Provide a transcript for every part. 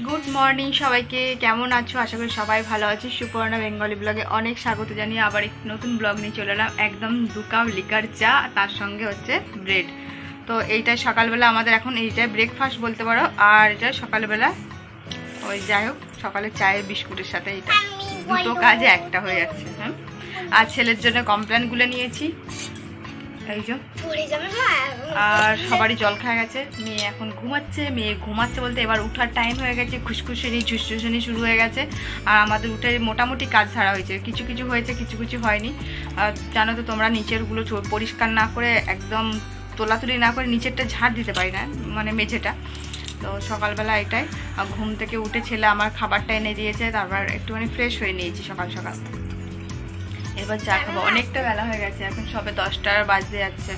Good morning সবাইকে, কেমন আছো? আশা করি সবাই ভালো আছে। সুপর্ণা বেঙ্গলি ব্লগে অনেক স্বাগত জানিয়ে আবার এক নতুন ব্লগ নিয়ে চলে এলাম। একদম 2 কাপ লিকার চা, তার সঙ্গে হচ্ছে ব্রেড। তো এইটাই সকালবেলা আমাদের, এখন এইটাই ব্রেকফাস্ট বলতে পারো। আর এটা সকালবেলা ওই যাই হোক, সকালে চায়ের বিস্কুটের সাথে এইটা দুটো কাজে একটা হয়ে যাচ্ছে। হ্যাঁ, আর ছেলের জন্য কমপ্লেনগুলো নিয়েছি এই যে। আর সবারই জল খাওয়া গেছে, মেয়ে এখন ঘুমাচ্ছে। মেয়ে ঘুমাচ্ছে বলতে এবার উঠার টাইম হয়ে গেছে, খুশখুশনি ঝুসঝুসনি শুরু হয়ে গেছে। আর আমাদের উঠে মোটামুটি কাজ ছাড়া হয়েছে, কিছু কিছু হয়েছে, কিছু কিছু হয়নি। জানো তো তোমরা, নিচেরগুলো পরিষ্কার না করে, একদম তোলাতুলি না করে নিচেরটা ঝাড় দিতে পারি না, মানে মেঝেটা। তো সকালবেলা এটাই, ঘুম থেকে উঠে ছেলে আমার খাবারটা এনে দিয়েছে, তারপর একটুখানি ফ্রেশ হয়ে নিয়েছি সকাল সকাল। এবার চা খাবো, অনেকটা বেলা হয়ে গেছে, এখন সবে 10টা বাজতে যাচ্ছে।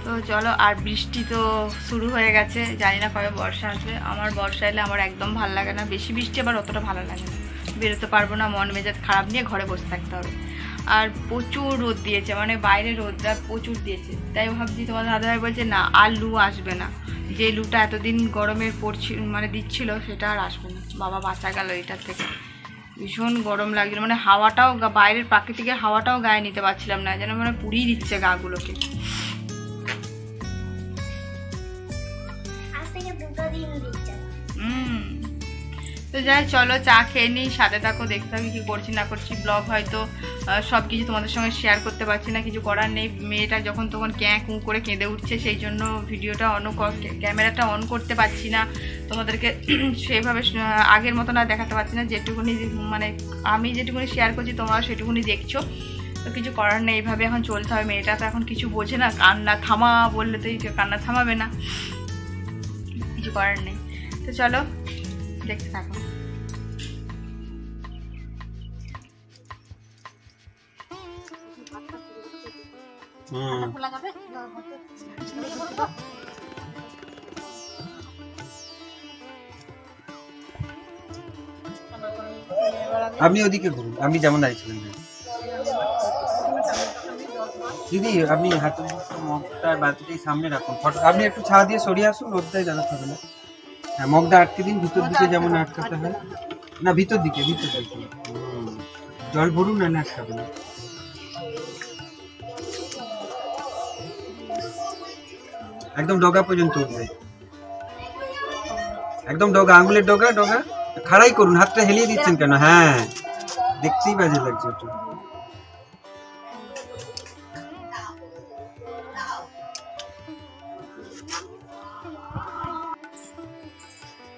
তো চলো, আর বৃষ্টি তো শুরু হয়ে গেছে, জানি না কবে বর্ষা আসবে। আমার বর্ষা এলে আমার একদম ভালো লাগে না, বেশি বৃষ্টি আবার অতটা ভালো লাগে না। বেরোতে পারবো না, মন মেজাজ খারাপ নিয়ে ঘরে বসে থাকতে হবে। আর প্রচুর রোদ দিয়েছে, মানে বাইরে রোদটা প্রচুর দিয়েছে। তাই ভাবছি, তোমার দাদাভাই বলছে না আর লু আসবে না, যে লুটা এতদিন গরমের পড়ছিল মানে দিচ্ছিল সেটা আর আসবে না। বাবা বাঁচা গেল এটার থেকে। ভীষণ গরম লাগছিল, মানে হাওয়াটাও, বাইরের প্রাকৃতিক হাওয়াটাও গায়ে নিতে পারছিলাম না, যেন মানে পুড়িয়ে দিচ্ছে গাগুলোকে। তো যাই, চলো চা খেয়ে নিই, সাথে থাকো, দেখতে থাকি কি করছি না করছি। ব্লগ হয়তো সব কিছু তোমাদের সঙ্গে শেয়ার করতে পারছি না, কিছু করার নেই। মেয়েটা যখন তখন ক্যাঁ কুঁ করে কেঁদে উঠছে, সেই জন্য ভিডিওটা ক্যামেরাটা অন করতে পারছি না, তোমাদেরকে সেইভাবে আগের মতো না দেখাতে পারছি না। যেটুকুনি মানে আমি যেটুকুনি শেয়ার করছি তোমরা সেটুকুনি দেখছো। তো কিছু করার নেই, এইভাবে এখন চলতে হবে। মেয়েটা তো এখন কিছু বোঝে না, কান্না থামা বললে তো কান্না থামাবে না, কিছু করার নেই। তো চলো দেখতে থাকো। আপনি ওদিকে ঘুরুন, আমি যেমন দাঁড়িয়েছিলাম। দিদি আপনি হাতে মগটা বালতিটাই সামনে রাখুন, আপনি একটু ছাড়া দিয়ে সরিয়ে আসুন, রোদটাই দাঁড়াতে হবে না। হ্যাঁ, মগটা আটকে দিন, ভিতর দিকে যেমন আটকাতে হয় না, ভিতর দিকে জল ভরুন, না আটকাবে না। একদম ডগা পর্যন্ত উঠবে, একদম ডগা, আঙুলের ডগা ডগা খাড়াই করুন। হাতটা হেলিয়ে দিচ্ছেন কেন? হ্যাঁ, দেখতেই বাজে লাগছে ওটা।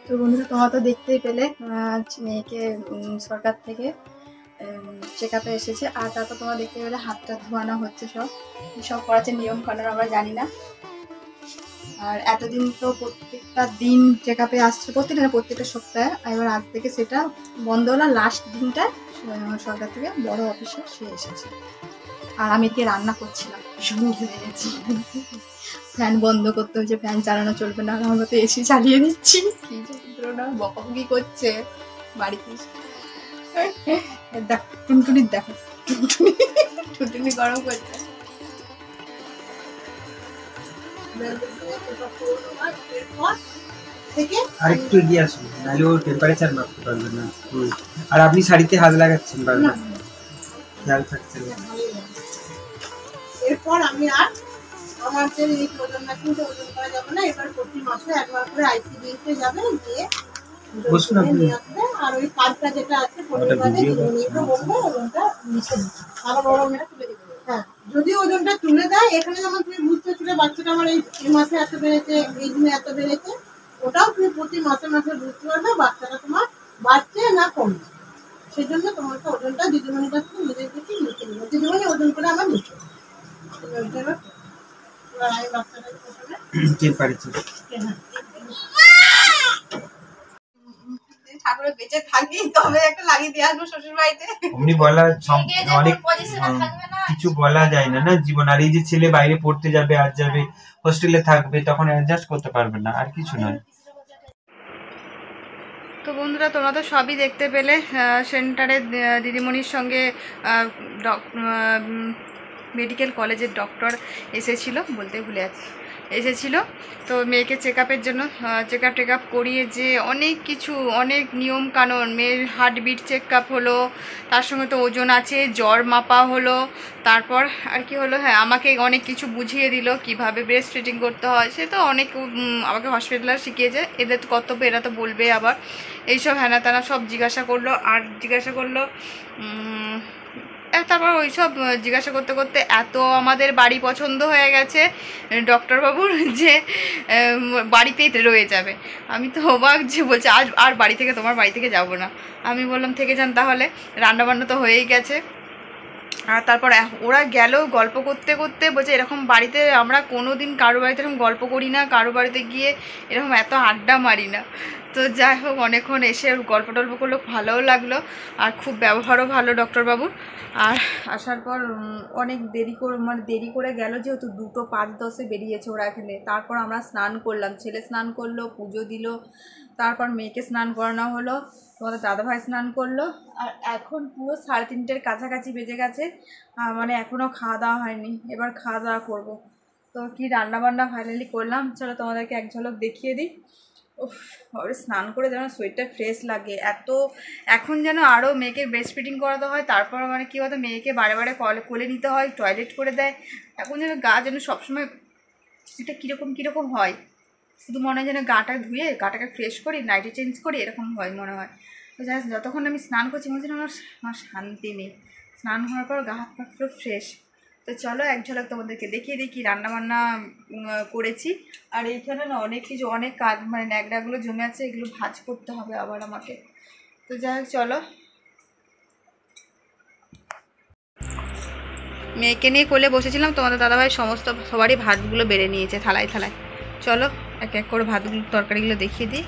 তো বন্ধুরা, তোমরা তো দেখতেই পেলে মেয়েকে সরকার থেকে চেক আপে এসেছে। আর তারপর তোমরা দেখতে পেলে হাতটা ধোয়ানো হচ্ছে, সব করাচ্ছে নিয়ম কানুন আমরা জানি না। আর এতদিন তো প্রত্যেকটা দিন চেক আপে আসছে, প্রত্যেকটা সপ্তাহে। এবার আজ থেকে সেটা বন্ধ হলো, লাস্ট দিনটায় সরকার থেকে বড় অফিসে সে এসেছে। আর আমি এদিকে রান্না করছিলাম, ভীষণ ঘেমে গেছি। ফ্যান বন্ধ করতে হয়েছে, ফ্যান চালানো চলবে না, আমরা তো এসি চালিয়ে দিচ্ছি। কি যে না বকাবকি করছে বাড়িতে। দেখ টুনটুনির, দেখো টুনটুনি গরম করছে। আরেকটু এগিয়ে আসুন, নাহলে ওর টেম্পারেচার মাপতে পারবে না। আর আপনি শাড়িতে হাত লাগাচ্ছেন বারবার, খেয়াল থাকছে না। এরপর আমি আর আমাদের এই ওজনটা কিন্তু ওজন করা যাবে না। এবার প্রতি মাসে একবার করে আইসিডিএসে যাবে, গিয়ে বসুন আপনি। আর ওই কার্ডটা যেটা আছে ওজনটা লিখে আবার ওজনটা তুলে দিবে। হ্যাঁ, যদি ওজনটা তুলে দেয়, এখানে যেমন তুমি বুঝতে ছিল বাচ্চাটা আমার এই মাসে এত বেড়েছে, এই দিনে এত বেড়েছে, ওটাও তুমি প্রতি মাসে মাসে বুঝতে পারবে বাচ্চাটা তোমার বাড়ছে না কমছে। সেই জন্য তোমাকে ওজনটা দিদিমণির কাছে নিজের কাছে লিখে নিবে। দিদিমণি ওজন করে আমার লিখে ঠাকুরের বেঁচে থাকি তবে একটা লাগিয়ে দিয়ে আসবো শ্বশুর বাড়িতে। অমনি বলা অনেক কিছু বলা যায় না, না জীবন। আর এই যে ছেলে বাইরে পড়তে যাবে, আজ যাবে হোস্টেলে থাকবে, তখন অ্যাডজাস্ট করতে পারবে না, আর কিছু নয়। তো বন্ধুরা, তোমরা তো সবই দেখতে পেলে। সেন্টারে দিদিমণির সঙ্গে মেডিকেল কলেজের ডক্টর এসেছিলো, বলতে ভুলে যাচ্ছি। এসেছিলো। তো মেয়েকে চেক আপের জন্য চেক আপ করিয়ে যে অনেক কিছু, অনেক নিয়ম কানুন, মেয়ের হার্টবিট চেক আপ হলো, তার সঙ্গে তো ওজন আছে, জ্বর মাপা হলো, তারপর আর কি হলো, হ্যাঁ আমাকে অনেক কিছু বুঝিয়ে দিল কিভাবে ব্রেস্ট ফিডিং করতে হয়। সে তো অনেক আমাকে হসপিটালে শিখিয়েছে, এদের তো কর্তব্য, এরা তো বলবে আবার এইসব হ্যানা ত্যানা সব জিজ্ঞাসা করলো। আর জিজ্ঞাসা করলো তারপর ওই সব জিজ্ঞাসা করতে করতে এত আমাদের বাড়ি পছন্দ হয়ে গেছে ডক্টরবাবুর যে বাড়িতেই রয়ে যাবে। আমি তো অবাক, যে বলছে আজ আর তোমার বাড়ি থেকে যাব না। আমি বললাম থেকে যান তাহলে, রান্নাবান্না তো হয়েই গেছে। আর তারপর ওরা গেল গল্প করতে করতে, বলছে এরকম বাড়িতে আমরা কোনো দিন কারো বাড়িতে এরকম গল্প করি না, কারো বাড়িতে গিয়ে এরকম এত আড্ডা মারি না। তো যাই হোক অনেকক্ষণ এসে গল্প টল্প করলো, ভালোও লাগলো, আর খুব ব্যবহারও ভালো ডক্টরবাবুর। আর আসার পর অনেক দেরি করে গেল, যেহেতু 2:05 বেরিয়েছে ওরা এখানে। তারপর আমরা স্নান করলাম, ছেলে স্নান করলো, পুজো দিল, তারপর মেয়েকে স্নান করানো হলো, তোমাদের দাদাভাই স্নান করলো। আর এখন পুরো 3:30 কাছাকাছি বেজে গেছে, মানে এখনও খাওয়া দাওয়া হয়নি, এবার খাওয়া দাওয়া করবো। তো কি রান্নাবান্না ফাইনালি করলাম চলো তোমাদেরকে এক ঝলক দেখিয়ে দিই। স্নান করে যেন শরীরটা ফ্রেশ লাগে এত। এখন যেন আরও মেয়েকে ব্রেস্ট ফিডিং করাতে হয়, তারপর মানে কী বলতো মেয়েকে বারে বারে কোলে নিতে হয়, টয়লেট করে দেয়। এখন যেন গা যেন সবসময় সেটা কীরকম হয়, শুধু মনে হয় যেন গাটাকে ফ্রেশ করি, নাইটি চেঞ্জ করি, এরকম হয় মনে হয়। তো যাই যতক্ষণ আমি স্নান করছি মনে হচ্ছে আমার শান্তি নেই। স্নান হওয়ার পর গা হাত পা পুরো ফ্রেশ। তো চলো এক ঝলক তোমাদেরকে দেখিয়ে দিই কী রান্নাবান্না করেছি। আর এইখানে না অনেক কিছু, অনেক কাজ মানে ন্যাকড়াগুলো জমে আছে, এগুলো ভাজ করতে হবে আবার আমাকে। তো যাই হোক চলো, মেয়েকে নিয়ে কোলে বসেছিলাম, তোমাদের দাদাভাই সবারই ভাতগুলো বেড়ে নিয়েছে থালায়। চলো এক এক করে ভাতগুলো তরকারিগুলো দেখিয়ে দিই।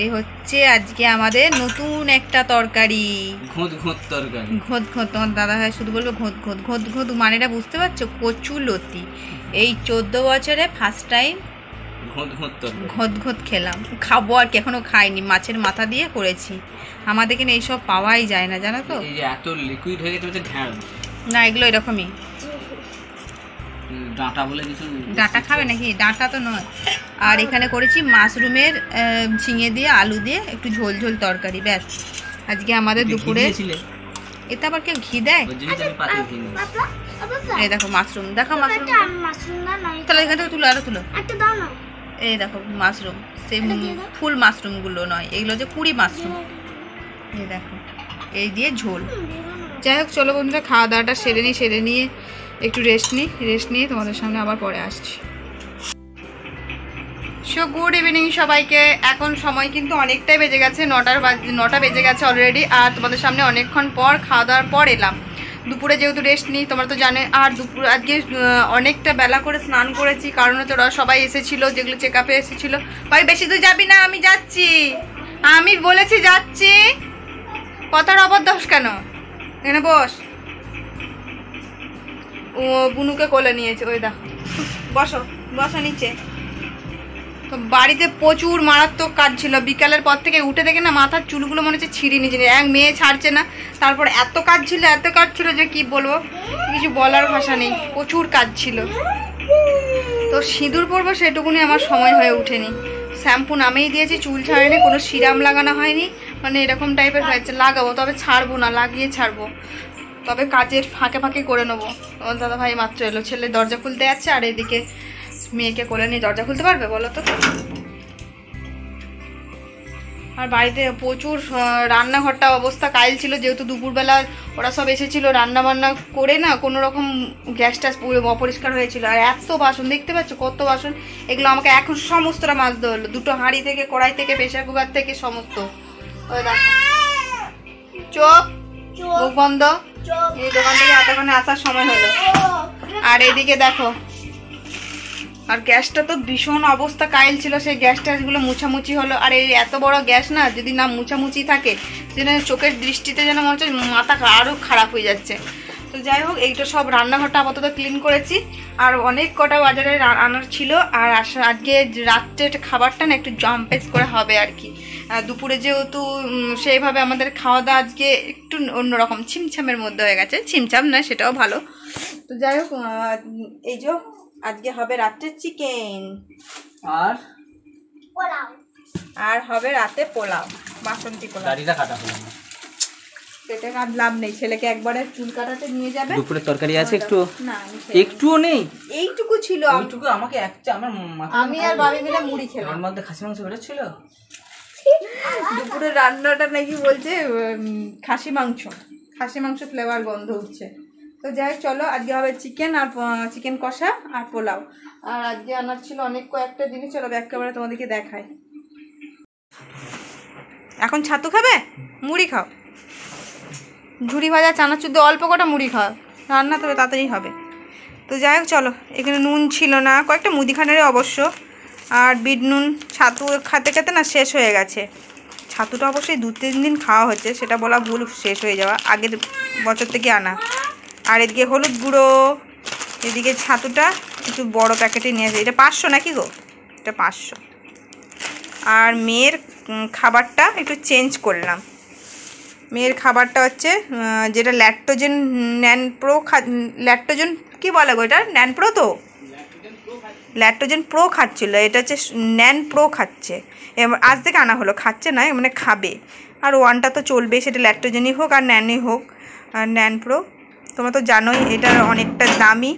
এই হচ্ছে আজকে আমাদের নতুন একটা তরকারি, ঘোঁত তরকারি। ঘোঁত তোমার দাদাভাই শুধু বলবে ঘোঁত মানেটা বুঝতে পারছো? কচুলতি। এই 14 বছরে ফার্স্ট টাইম ঘোঁত খেলাম, খাবো আর কি, এখনো খাইনি। মাছের মাথা দিয়ে করেছি, আমাদের এখানে এইসব পাওয়াই যায় না জানো তো। এত লিকুইড হয়ে গেছে না, এগুলো এরকমই। ডাঁটা বলে কিছু, ডাঁটা খাবে নাকি? ডাঁটা তো নয়। আর এখানে করেছি মাশরুমের ঝিঙে দিয়ে আলু দিয়ে একটু ঝোল তরকারি, ব্যাস আজকে আমাদের দুপুরে। এটা আবার কেউ ঘি দেয়? এই দেখো মাশরুম, তাহলে এখান থেকে তুলো, আরো তুলো। এই দেখো মাশরুম, সেই ফুল মাশরুমগুলো নয়, এগুলো যে কুড়ি মাশরুম। এই দেখো, এই দিয়ে ঝোল। যাই হোক চলো বন্ধুরা, খাওয়া দাওয়াটা সেরে নিয়ে একটু রেস্ট নিয়ে তোমাদের সামনে আবার পরে আসছি। সো গুড ইভিনিং সবাইকে। এখন সময় কিন্তু অনেকটাই বেজে গেছে, 9টা বেজে গেছে অলরেডি। আর তোমাদের সামনে অনেকক্ষণ পর খাওয়া দাওয়ার পর এলাম। দুপুরে যেহেতু রেস্ট নিই তোমরা তো জানে, আর দুপুর আজকে অনেকটা বেলা করে স্নান করেছি, কারণ হচ্ছে ওরা সবাই এসেছিলো, যেগুলো চেক আপে এসেছিলো। ভাই বেশি দূর যাবি না, আমি যাচ্ছি, আমি বলেছি যাচ্ছি, কথার অবদ্ধস কেন? এখানে বস। ও বুনুকে কোলে নিয়েছে, ওই দেখো, বসো নিচে। তো বাড়িতে প্রচুর মারাত্মক কাজ ছিল, বিকালের পর থেকে উঠে দেখে না মাথার চুলগুলো মনে হচ্ছে ছিঁড়ে নিয়েছে, এক মেয়ে ছাড়ছে না। তারপর এত কাজ ছিল যে কি বলবো, কিছু বলার ভাষা নেই, প্রচুর কাজ ছিল। তো সিঁদুর পরবো সেটুকুনি আমার সময় হয়ে ওঠেনি। শ্যাম্পু নামেই দিয়েছি, চুল ছাড়েনি, কোনো সিরাম লাগানো হয়নি, মানে এরকম টাইপের হয়েছে। লাগাবো, তবে ছাড়বো না, লাগিয়ে ছাড়বো, তবে কাজের ফাঁকে করে নেবো। তোমার দাদা ভাই মাত্র এলো, ছেলে দরজা খুলতে যাচ্ছে, আর এদিকে মেয়েকে কোলে নিয়ে দরজা খুলতে পারবে বলো তো? আর বাড়িতে প্রচুর রান্নাঘরটা অবস্থা কাইল ছিল, যেহেতু দুপুরবেলা ওরা সব এসেছিলো, রান্নাবান্না করে না কোনো রকম গ্যাস ট্যাস অপরিষ্কার হয়েছিল। আর এত বাসন দেখতে পাচ্ছ, কত বাসন, এগুলো আমাকে এখন সমস্তটা মাজতে হলো, 2টো হাঁড়ি থেকে, কড়াই থেকে, প্রেসার কুকার থেকে, সমস্ত। ওই দেখো, চোখ মুখ বন্ধ, এই দোকান থেকে এতক্ষণে আসার সময় হলো। আর এদিকে দেখো, আর গ্যাসটা তো ভীষণ অবস্থা কাইল ছিল, সেই গ্যাস ট্যাসগুলো মুছামুছি হলো। আর এই এত বড় গ্যাস না, যদি না মুছামুছি থাকে যেন চোখের দৃষ্টিতে যেন মনে হচ্ছে মাথা আরও খারাপ হয়ে যাচ্ছে। তো যাই হোক, এইটা সব রান্নাঘরটা আপাতত ক্লিন করেছি। আর অনেক কটা বাজারে আনার ছিল, আর আজকে রাত্রের খাবারটা না একটু জাম্পেস করে হবে আর কি। দুপুরে যেহেতু সেইভাবে আমাদের খাওয়া দাওয়া আজকে একটু অন্যরকম, ছিমছামের মধ্যে হয়ে গেছে, ছিমছাম না সেটাও ভালো। তো যাই হোক, এই যে আজকে হবে রাত্রে চিকেন আর আর হবে রাতে পোলাও, বাসন্তী পোলাও। দাড়িটা কাটা হলো না, পেটে কাট লাভ নেই, ছেলেকে একবারে চুল কাটাতে নিয়ে যাবে। দুপুরের তরকারি আছে একটু? না একটুও নেই, এইটুকু ছিল। এইটুকু আমাকে একটা আমার আমি আর বাবি মিলে মুড়ি খেলাম। এর মধ্যে খাসি মাংস বেরোচ্ছিল। দুপুরে রান্নাটা নাকি বলছে খাসি মাংস ফ্লেভার গন্ধ উঠছে। তো যাই হোক, চলো আজকে হবে চিকেন আর চিকেন কষা আর পোলাও। আর আজকে আনার ছিল অনেক কয়েকটা জিনিস, চলো ব্যাক ক্যামেরা তোমাদেরকে দেখাই। এখন ছাতু খাবে? মুড়ি খাও, ঝুড়ি ভাজা চানাচুর দিয়ে অল্প কটা মুড়ি খাও, রান্না তবে তাড়াতাড়ি হবে। তো যাই হোক চলো, এখানে নুন ছিল না, কয়েকটা মুদিখানারে অবশ্য, আর বিট নুন। ছাতু খেতে খেতে না শেষ হয়ে গেছে। ছাতুটা অবশ্যই 2-3 দিন খাওয়া হচ্ছে, সেটা বলা ভুল, শেষ হয়ে যাওয়া, আগের বছর থেকে আনা। আর এদিকে হলুদ গুঁড়ো, এদিকে ছাতুটা একটু বড় প্যাকেটে নিয়ে আসে, এটা 500 নাকি গো? এটা 500। আর মেয়ের খাবারটা একটু চেঞ্জ করলাম। মেয়ের খাবারটা হচ্ছে যেটা ল্যাকটোজেন ন্যানপ্রো ল্যাকটোজেন কী বলে গো এটা? ন্যানপ্রো তো, ল্যাকটোজেন প্রো খাচ্ছিলো, এটা হচ্ছে ন্যানপ্রো খাচ্ছে। এবার আজ থেকে আনা হলো, খাচ্ছে না মানে খাবে। আর 1টা তো চলবে, সেটা ল্যাকটোজেনই হোক আর ন্যানই হোক। আর ন্যানপ্রো তোমরা তো জানোই এটার অনেকটা দামি,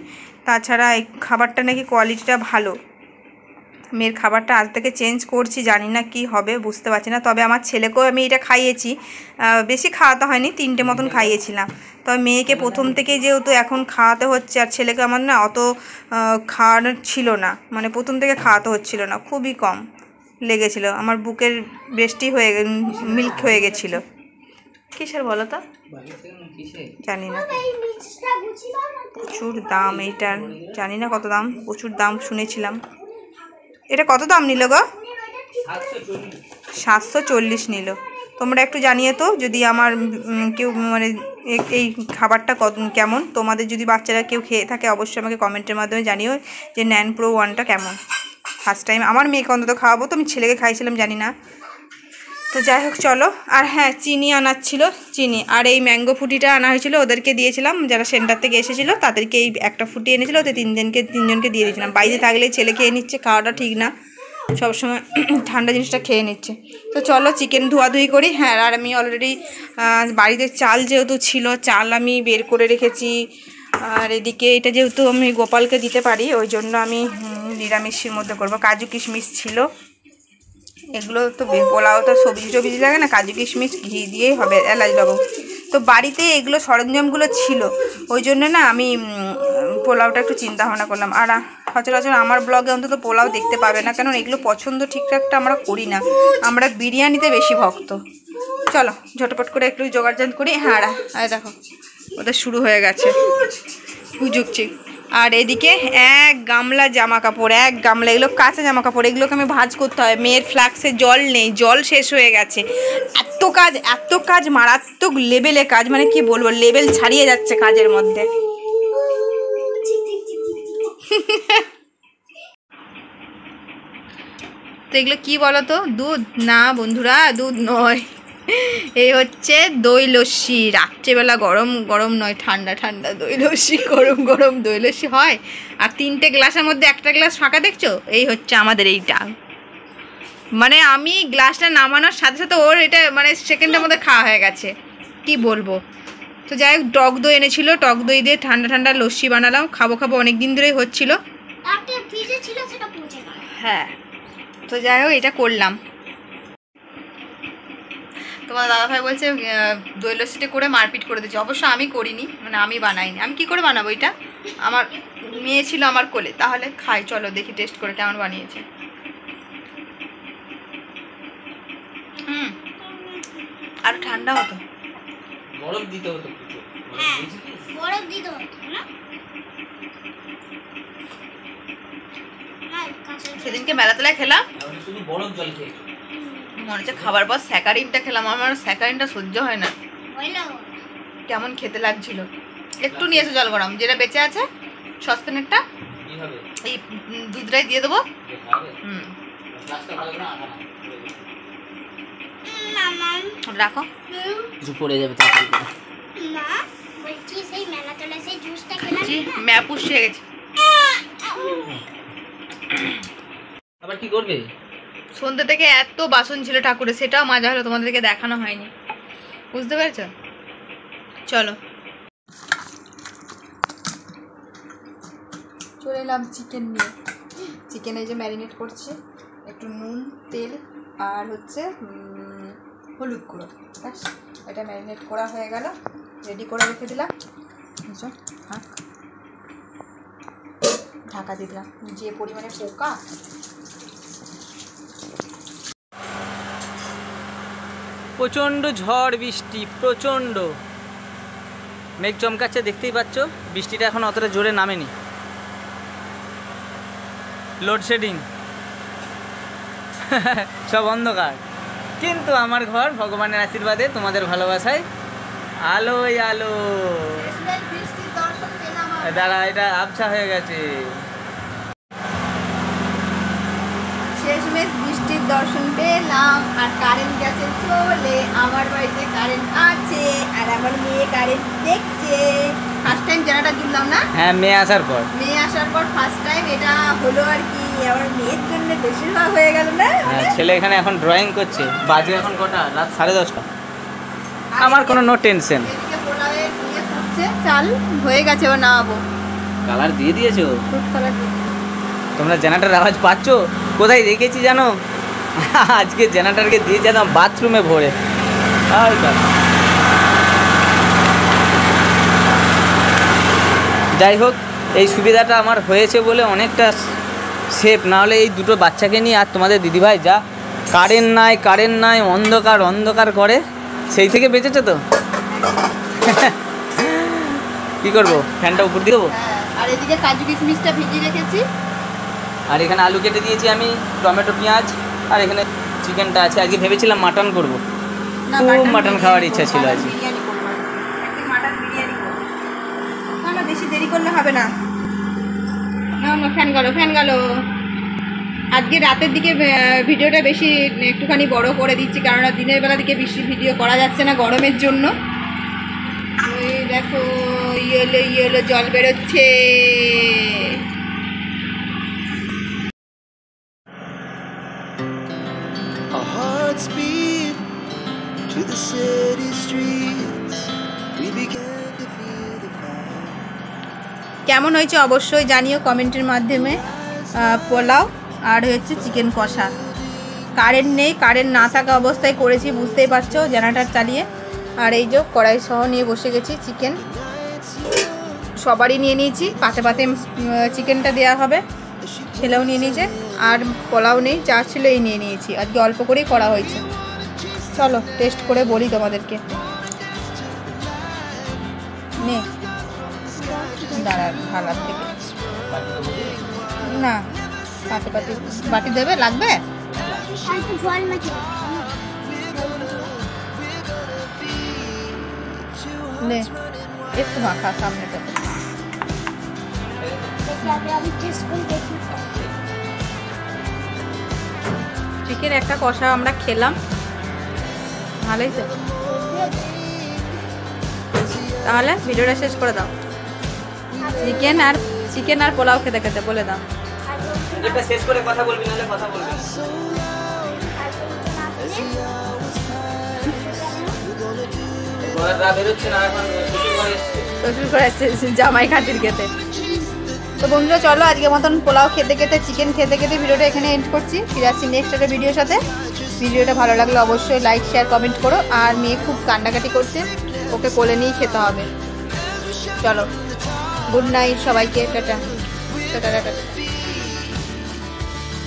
তাছাড়া এই খাবারটা নাকি কোয়ালিটিটা ভালো। মেয়ের খাবারটা আজ থেকে চেঞ্জ করছি, জানি না কি হবে, বুঝতে পারছি না। তবে আমার ছেলেকেও আমি এটা খাইয়েছি, বেশি খাওয়াতে হয়নি, 3টে মতন খাইয়েছিলাম। তবে মেয়েকে প্রথম থেকে যেহেতু এখন খাওয়াতে হচ্ছে, আর ছেলেকে আমার না অত খাওয়ানো ছিল না, মানে প্রথম থেকে খাওয়াতে হচ্ছিল না, খুবই কম লেগেছিল, আমার বুকের ব্রেস্টই হয়ে মিল্ক হয়ে গেছিলো। কিসের বলো তো, জানি না, প্রচুর দাম এইটার, জানি না কত দাম, প্রচুর দাম শুনেছিলাম। এটা কত দাম নিল গো? 740 নিল। তোমরা একটু জানিয়ে তো, যদি আমার কেউ মানে এই খাবারটা কেমন, তোমাদের যদি বাচ্চারা কেউ খেয়ে থাকে অবশ্যই আমাকে কমেন্টের মাধ্যমে জানিও যে ন্যানপ্রো 1টা কেমন। ফার্স্ট টাইম আমার মেয়েকে অন্তত খাওয়াবো, তো আমি ছেলেকে খাইছিলাম জানি না। তো যাই হোক চলো। আর হ্যাঁ, চিনি আনার ছিল, চিনি আর এই ম্যাঙ্গো ফুটিটা আনা হয়েছিল, ওদেরকে দিয়েছিলাম, যারা সেন্টার থেকে এসেছিলো তাদেরকে এই একটা ফুটি এনেছিলো, ওদের তিনজনকে দিয়ে দিয়েছিলাম। বাইরে থাকলে ছেলে খেয়ে নিচ্ছে, খাওয়াটা ঠিক না, সবসময় ঠান্ডা জিনিসটা খেয়ে নিচ্ছে। তো চলো চিকেন ধোয়াধুয়ি করি। হ্যাঁ, আর আমি অলরেডি বাড়িতে চাল যেহেতু ছিল, চাল আমি বের করে রেখেছি। আর এদিকে এটা যেহেতু আমি গোপালকে দিতে পারি, ওই জন্য আমি নিরামিষের মধ্যে করবো। কাজু কিশমিশ ছিল, এগুলো তো পোলাও তো সবজি লাগে না, কাজু কিশমিশ ঘি দিয়েই হবে, এলাচ লবঙ্গ। তো বাড়িতে এগুলো সরঞ্জামগুলো ছিল, ওই জন্য না আমি পোলাওটা একটু চিন্তা ভাবনা করলাম। আর সচরাচর আমার ব্লগে অন্তত পোলাও দেখতে পাবে না, কারণ এগুলো পছন্দ ঠিকঠাকটা আমরা করি না, আমরা বিরিয়ানিতে বেশি ভক্ত। চলো ঝটপট করে একটু জোগাড়জান করি। হ্যাঁ, আর দেখো ওদের শুরু হয়ে গেছে হুজুকছি। আর এদিকে 1 গামলা জামা কাপড়, 1 গামলা, এগুলো কাঁচা জামা কাপড়, এগুলোকে আমি ভাঁজ করতে হয়। মেয়ের ফ্লাক্সে জল নেই, জল শেষ হয়ে গেছে। এত কাজ মারাত্মক লেভেলে কাজ, মানে কি বলবো, লেভেল ছাড়িয়ে যাচ্ছে কাজের মধ্যে। তো এগুলো কি বলো তো, দুধ না বন্ধুরা, দুধ নয়, এই হচ্ছে দই লস্যি। রাত্রেবেলা গরম গরম নয়, ঠান্ডা ঠান্ডা দই লস্যি, গরম গরম দই লস্যি হয়। আর 3টে গ্লাসের মধ্যে 1টা গ্লাস ফাঁকা, দেখছো? এই হচ্ছে আমাদের এইটা, মানে আমি গ্লাসটা নামানোর সাথে সাথে ওর এটা মানে সেকেন্ডের মধ্যে খাওয়া হয়ে গেছে, কি বলবো। তো যাই হোক, টক দই এনেছিল, টক দই দিয়ে ঠান্ডা ঠান্ডা লস্যি বানালাম, খাবো অনেক দিন ধরেই হচ্ছিল। হ্যাঁ, তো যাই হোক এটা করলাম। তোমার দাদাভাই বলছে দই লস্যিটা করে মারপিট করে দিচ্ছে। অবশ্য আমি করিনি, মানে আমি বানাইনি, আমি কি করে বানাবো এটা, আমার মেয়ে ছিল আমার কোলে। তাহলে খাই, চলো দেখি টেস্ট করে কেমন বানিয়েছে। আর ঠান্ডা হতো, বরফ দিতে হতো, বরফ দিতে হতো না। সেদিনকে মেলাতলায় খেলাম, শুধু বরফ জল খেয়েছি, মনে হচ্ছে খাবার পর স্যাকারিনটা খেলাম, আমার স্যাকারিনটা সহ্য হয় না, কেমন খেতে লাগছিল। একটু নিয়ে এসে জল গরম, যেটা বেঁচে আছে সসপ্যানেরটা, এই দুধটাই দিয়ে দেবো। রাখো, কিছু পড়ে যাবে তাড়াতাড়ি করে। মা বলছি সেই মেলাতলা সেই জুসটা খেলাম, ম্যাপ পুষিয়ে গেছে। আবার কি করবে? সন্ধ্যে থেকে এত বাসন ছিল ঠাকুরের, সেটাও মাজা হলো, তোমাদেরকে দেখানো হয়নি, বুঝতে পেরেছ? চলো চলে এলাম চিকেন নিয়ে। চিকেন এই যে ম্যারিনেট করছি, একটু নুন, তেল আর হচ্ছে হলুদ গুঁড়ো, ব্যাস। এটা ম্যারিনেট করা হয়ে গেল, রেডি করে রেখে দিলাম। ঢাকা দিয়ে দিলাম, যে পরিমাণে পোকা। প্রচণ্ড ঝড় বৃষ্টি, প্রচণ্ড মেঘ চমকাচ্ছে, দেখতেই পাচ্ছ। বৃষ্টিটা এখন অতটা জোরে নামেনি। লোডশেডিং, সব অন্ধকার, কিন্তু আমার ঘর ভগবানের আশীর্বাদে, তোমাদের ভালোবাসায় আলোয় আলো। দাঁড়া, এটা আবছা হয়ে গেছে। শেষমেশ বৃষ্টির দর্শন পেলাম, আর কারেন্ট গেছে চলে। আমার বাড়িতে কারেন্ট আছে, আর আমার মেয়ে কারেন্ট দেখছে। ফার্স্ট টাইম জেনারেটর জুড়লাম না? হ্যাঁ, মেয়ে আসার পর ফার্স্ট টাইম এটা হলো আর কি। আমার মেয়ের জন্য বেশিরভাগ হয়ে গেল না? হ্যাঁ, ছেলে এখানে এখন ড্রয়িং করছে। বাজে এখন কটা? রাত 10:30। আমার কোনো নো টেনশন। এদিকে পোলাওয়ের ইয়ে ফুটছে, চাল হয়ে গেছে, এবার নামাবো। কালার দিয়ে দিয়েছো? ফুড কালার দিয়ে। তোমরা জেনারেটর আওয়াজ পাচ্ছ? কোথায় রেখেছি জানো? আজকে জেনারেটরকে দিয়ে যেতাম বাথরুমে ভরে। যাই হোক, এই সুবিধাটা আমার হয়েছে বলে অনেকটা সেফ। নাহলে এই দুটো বাচ্চাকে নিয়ে আর তোমাদের দিদিভাই যা কারেন্ট নাই অন্ধকার করে, সেই থেকে বেঁচেছো তো। কি করবো, ফ্যানটা উপর দিয়ে দেবো। আর এদিকে কাজু কিশমিশটা ভিজিয়ে রেখেছি, আর এখানে আলু কেটে দিয়েছি আমি, টমেটো, পেঁয়াজ, আর এখানে চিকেনটা আছে। আজকে ভেবেছিলাম মাটন করবো, খুব মাটন খাওয়ার ইচ্ছা ছিল আজকে। বিরিয়ানি করবো, মাটন বিরিয়ানি করবো। না বেশি দেরি করলে হবে না। না ফ্যান গেল। আজকে রাতের দিকে ভিডিওটা বেশি একটুখানি বড় করে দিচ্ছি, কারণ দিনের বেলা দিকে বেশি ভিডিও করা যাচ্ছে না গরমের জন্য। ওই দেখো ইয়েলো জল বেরোচ্ছে। কেমন হয়েছে অবশ্যই জানিও কমেন্টের মাধ্যমে। পোলাও আর হচ্ছে চিকেন কষা। কারেন্ট নেই, কারেন্ট না থাকা অবস্থায় করেছি, বুঝতেই পারছো, জেনারেটর চালিয়ে। আর এই যে কড়াই সহ নিয়ে বসে গেছি। চিকেন সবারই নিয়ে নিয়েছি, পাতে পাতে চিকেনটা দেওয়া হবে। ছেলেও নিয়ে নিয়েছে, আর পোলাও নেই, যা ছিল এই নিয়ে নিয়েছি। আজকে অল্প করেই করা হয়েছে। চলো টেস্ট করে বলি তোমাদেরকে। নে দাঁড়া, ভালার থেকে না, পাতে পাতে বাটি দেবে, লাগবে নে, একটু মাখা সামনে থেকে। চিকেন একটা কষা আমরা খেলাম, ভালোই তো। তাহলে ভিডিওটা শেষ করে দাও। চিকেন আর পোলাও খেতে খেতে বলে দাও। শেষ করে কথা বলবি, নাহলে কথা বলবি। শ্বশুর করে এসছে জামাই খাতির খেতে। তো বন্ধুরা চলো, আজকের মতন পোলাও খেতে খেতে, চিকেন খেতে খেতে ভিডিওটা এখানে এন্ড করছি। ফিরে আসছি নেক্সট একটা ভিডিওর সাথে। ভিডিওটা ভালো লাগলে অবশ্যই লাইক, শেয়ার, কমেন্ট করো। আর মেয়ে খুব কান্নাকাটি করছে, ওকে কোলে নিয়েই খেতে হবে। চলো, গুড নাইট সবাইকে, টাটা টাটা টাটা।